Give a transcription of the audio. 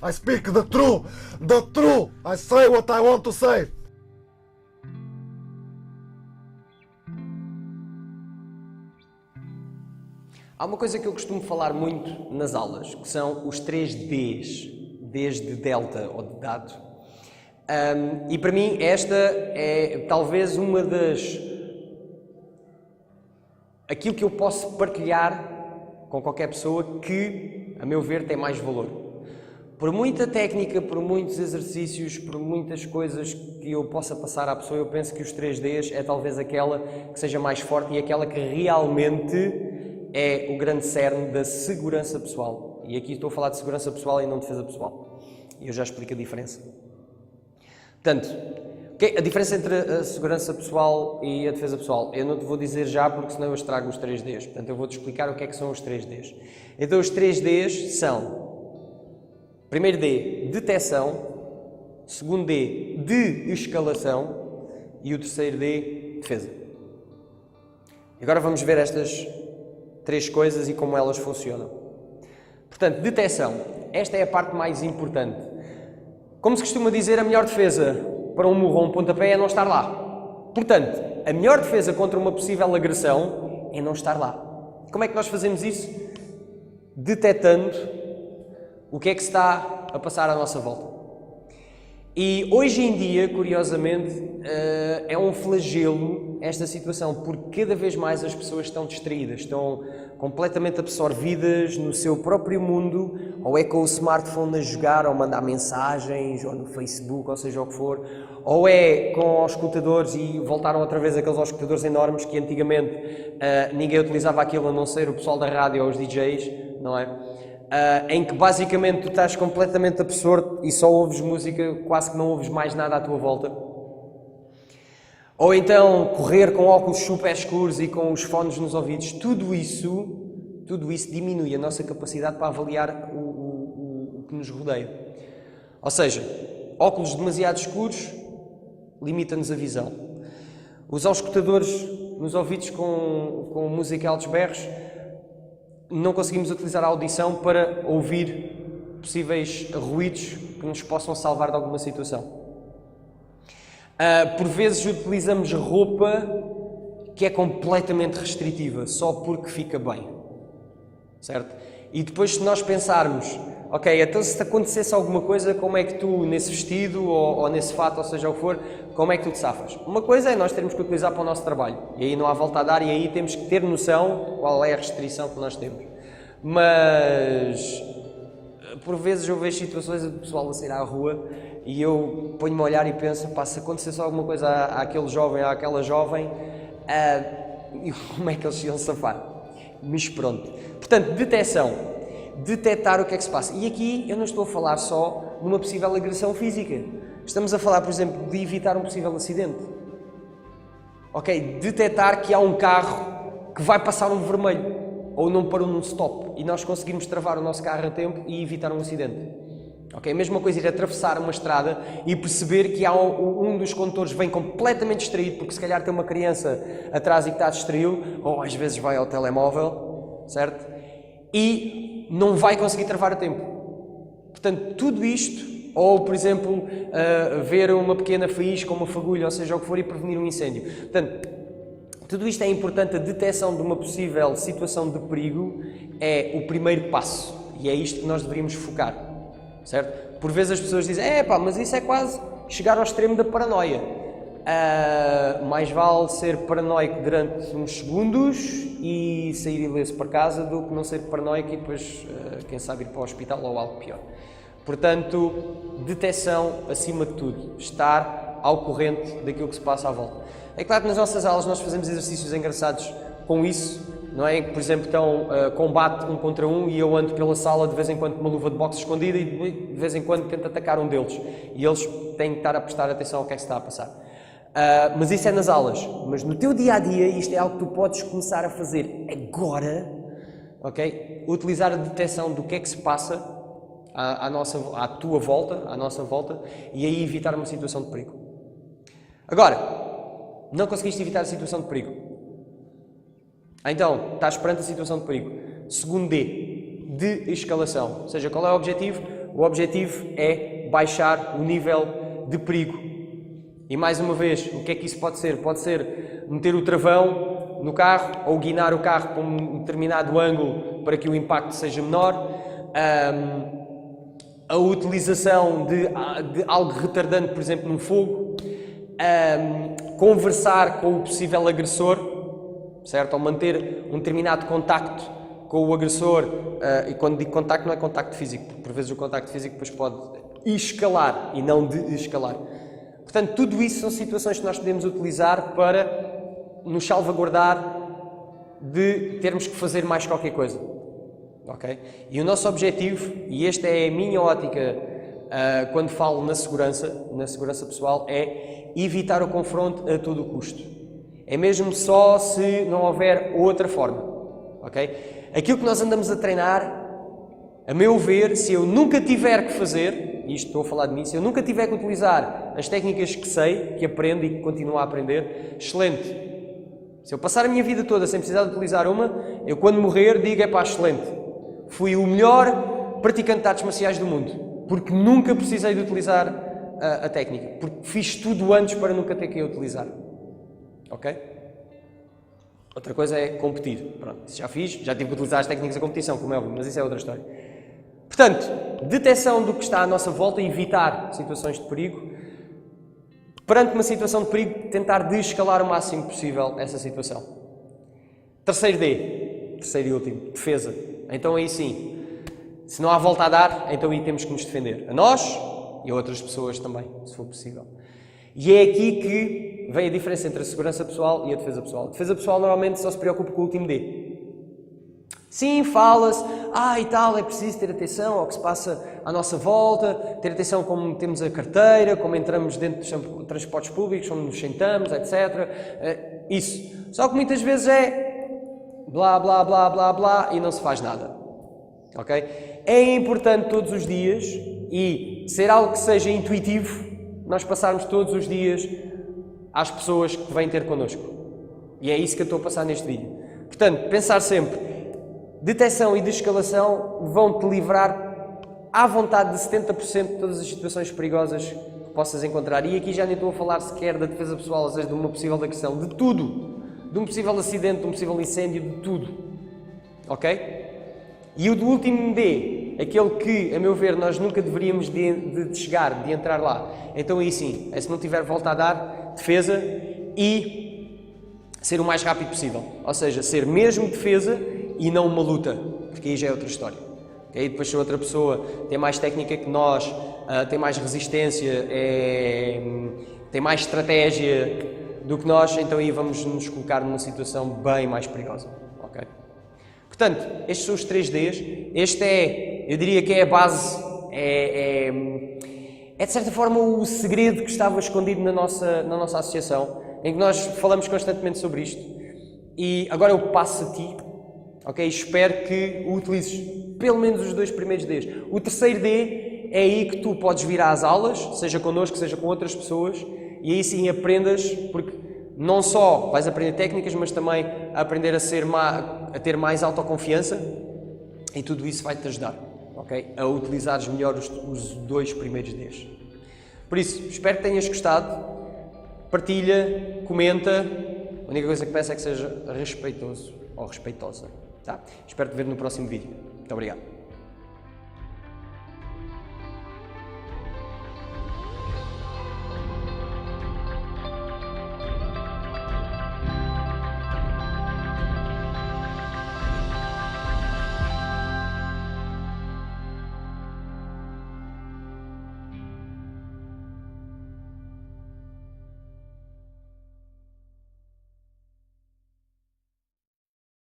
I speak the truth. The truth. I say what I want to say. Há uma coisa que eu costumo falar muito nas aulas, que são os 3 Ds, Ds de delta ou de dado. E para mim esta é talvez uma das... aquilo que eu posso partilhar com qualquer pessoa que, a meu ver, tem mais valor. Por muita técnica, por muitos exercícios, por muitas coisas que eu possa passar à pessoa, eu penso que os 3 Ds é talvez aquela que seja mais forte e aquela que realmente é o grande cerne da segurança pessoal. E aqui estou a falar de segurança pessoal e não de defesa pessoal. E eu já explico a diferença. Portanto, a diferença entre a segurança pessoal e a defesa pessoal, eu não te vou dizer já porque senão eu estrago os 3 Ds. Portanto, eu vou-te explicar o que é que são os 3 Ds. Então, os 3 Ds são... primeiro D, detecção. Segundo D, de escalação. E o terceiro D, defesa. Agora vamos ver estas 3 coisas e como elas funcionam. Portanto, detecção. Esta é a parte mais importante. Como se costuma dizer, a melhor defesa para um murro ou um pontapé é não estar lá. Portanto, a melhor defesa contra uma possível agressão é não estar lá. Como é que nós fazemos isso? Detectando o que é que se está a passar à nossa volta. E hoje em dia, curiosamente, é um flagelo esta situação, porque cada vez mais as pessoas estão distraídas, estão completamente absorvidas no seu próprio mundo, ou é com o smartphone a jogar, ou mandar mensagens, ou no Facebook, ou seja o que for, ou é com os escutadores, e voltaram outra vez aqueles escutadores enormes que antigamente ninguém utilizava aquilo a não ser o pessoal da rádio ou os DJs, não é? Em que basicamente tu estás completamente absorto e só ouves música, quase que não ouves mais nada à tua volta. Ou então correr com óculos super escuros e com os fones nos ouvidos. Tudo isso diminui a nossa capacidade para avaliar o que nos rodeia. Ou seja, óculos demasiado escuros limita-nos a visão. Os auscultadores nos ouvidos com música a altos berros, não conseguimos utilizar a audição para ouvir possíveis ruídos que nos possam salvar de alguma situação. Por vezes utilizamos roupa que é completamente restritiva, só porque fica bem, certo? E depois, se nós pensarmos, ok, então se te acontecesse alguma coisa, como é que tu, nesse vestido ou nesse fato, ou seja o que for, como é que tu te safas? Uma coisa é nós termos que utilizar para o nosso trabalho, e aí não há volta a dar, e aí temos que ter noção qual é a restrição que nós temos. Mas, por vezes eu vejo situações de pessoal a sair à rua, e eu ponho-me a olhar e penso, pá, se acontecesse alguma coisa àquele jovem ou àquela jovem, como é que eles se iam safar? Mas pronto. Portanto, detecção. Detectar o que é que se passa. E aqui eu não estou a falar só de uma possível agressão física. Estamos a falar, por exemplo, de evitar um possível acidente. Ok? Detectar que há um carro que vai passar um vermelho ou não parou num stop e nós conseguimos travar o nosso carro a tempo e evitar um acidente. Ok? A mesma coisa ir atravessar uma estrada e perceber que há um dos condutores vem completamente distraído porque se calhar tem uma criança atrás e que está a distraí-lo, ou às vezes vai ao telemóvel, certo? E não vai conseguir travar a tempo. Portanto, tudo isto, ou por exemplo, ver uma pequena faísca ou uma fagulha, ou seja o que for, e prevenir um incêndio. Portanto, tudo isto é importante. A detecção de uma possível situação de perigo é o primeiro passo e é isto que nós deveríamos focar, certo? Por vezes as pessoas dizem, mas isso é quase chegar ao extremo da paranoia. Mais vale ser paranoico durante uns segundos e sair ileso para casa do que não ser paranoico e depois, quem sabe, ir para o hospital ou algo pior. Portanto, detecção acima de tudo, estar ao corrente daquilo que se passa à volta. É claro que nas nossas aulas nós fazemos exercícios engraçados com isso, não é? Em que, por exemplo, estão combate 1 contra 1 e eu ando pela sala de vez em quando com uma luva de boxe escondida e de vez em quando tento atacar um deles. E eles têm que estar a prestar atenção ao que é que se está a passar. Mas isso é nas aulas. Mas no teu dia-a-dia, isto é algo que tu podes começar a fazer agora, ok? Utilizar a detecção do que é que se passa à tua volta, à nossa volta, e aí evitar uma situação de perigo. Agora, não conseguiste evitar a situação de perigo. Então, estás perante a situação de perigo. Segundo D, de escalação. Ou seja, qual é o objetivo? O o objetivo é baixar o nível de perigo. E mais uma vez, o que é que isso pode ser? Pode ser meter o travão no carro ou guinar o carro para um determinado ângulo para que o impacto seja menor. A utilização de algo retardante, por exemplo, num fogo. Conversar com o possível agressor, certo? Ou manter um determinado contacto com o agressor. E quando digo contacto, não é contacto físico, porque por vezes o contacto físico depois pode escalar e não de-escalar. Portanto, tudo isso são situações que nós podemos utilizar para nos salvaguardar de termos que fazer mais qualquer coisa. Okay? E o nosso objetivo, e esta é a minha ótica quando falo na segurança pessoal, é evitar o confronto a todo o custo. É mesmo só se não houver outra forma. Okay? Aquilo que nós andamos a treinar, a meu ver, se eu nunca tiver que fazer, e isto estou a falar de mim, se eu nunca tiver que utilizar as técnicas que sei, que aprendo e que continuo a aprender, excelente. Se eu passar a minha vida toda sem precisar de utilizar uma, eu quando morrer digo, excelente. Fui o melhor praticante de artes marciais do mundo, porque nunca precisei de utilizar a técnica, porque fiz tudo antes para nunca ter que a utilizar. Ok? Outra coisa é competir. Pronto, isso já fiz, já tive que utilizar as técnicas da competição, como é óbvio, mas isso é outra história. Portanto, detecção do que está à nossa volta e evitar situações de perigo. Perante uma situação de perigo, tentar desescalar o máximo possível essa situação. Terceiro e último, defesa. Então aí sim, se não há volta a dar, então aí temos que nos defender. A nós e a outras pessoas também, se for possível. E é aqui que vem a diferença entre a segurança pessoal e a defesa pessoal. A defesa pessoal normalmente só se preocupa com o último D. Sim, fala-se, e tal, é preciso ter atenção ao que se passa à nossa volta, ter atenção como temos a carteira, como entramos dentro dos transportes públicos, como nos sentamos, etc. Isso. Só que muitas vezes é blá, blá, blá, blá, blá e não se faz nada. Ok? É importante todos os dias e ser algo que seja intuitivo, nós passarmos todos os dias às pessoas que vêm ter connosco. E é isso que eu estou a passar neste vídeo. Portanto, pensar sempre, detecção e desescalação vão-te livrar à vontade de 70% de todas as situações perigosas que possas encontrar. E aqui já nem estou a falar sequer da defesa pessoal, ou seja, de uma possível agressão, de tudo. De um possível acidente, de um possível incêndio, de tudo. Ok? E o do último D, aquele que, a meu ver, nós nunca deveríamos de chegar, de entrar lá. Então aí sim, é se não tiver volta a dar, defesa e ser o mais rápido possível. Ou seja, ser mesmo defesa e não uma luta, porque aí já é outra história. Okay? Depois se outra pessoa tem mais técnica que nós, tem mais resistência, tem mais estratégia do que nós, então aí vamos nos colocar numa situação bem mais perigosa. Okay? Portanto, estes são os 3 Ds. Este eu diria que é a base, é de certa forma o segredo que estava escondido na nossa associação, em que nós falamos constantemente sobre isto. E agora eu passo a ti, ok? Espero que o utilizes pelo menos os 2 primeiros Ds. O terceiro D é aí que tu podes vir às aulas, seja connosco, seja com outras pessoas, e aí sim aprendas, porque não só vais aprender técnicas, mas também a aprender a ter mais autoconfiança, e tudo isso vai-te ajudar, ok? A utilizares melhor os 2 primeiros Ds. Por isso, espero que tenhas gostado, partilha, comenta, a única coisa que peço é que seja respeitoso ou respeitosa, tá? Espero te ver no próximo vídeo. Muito obrigado.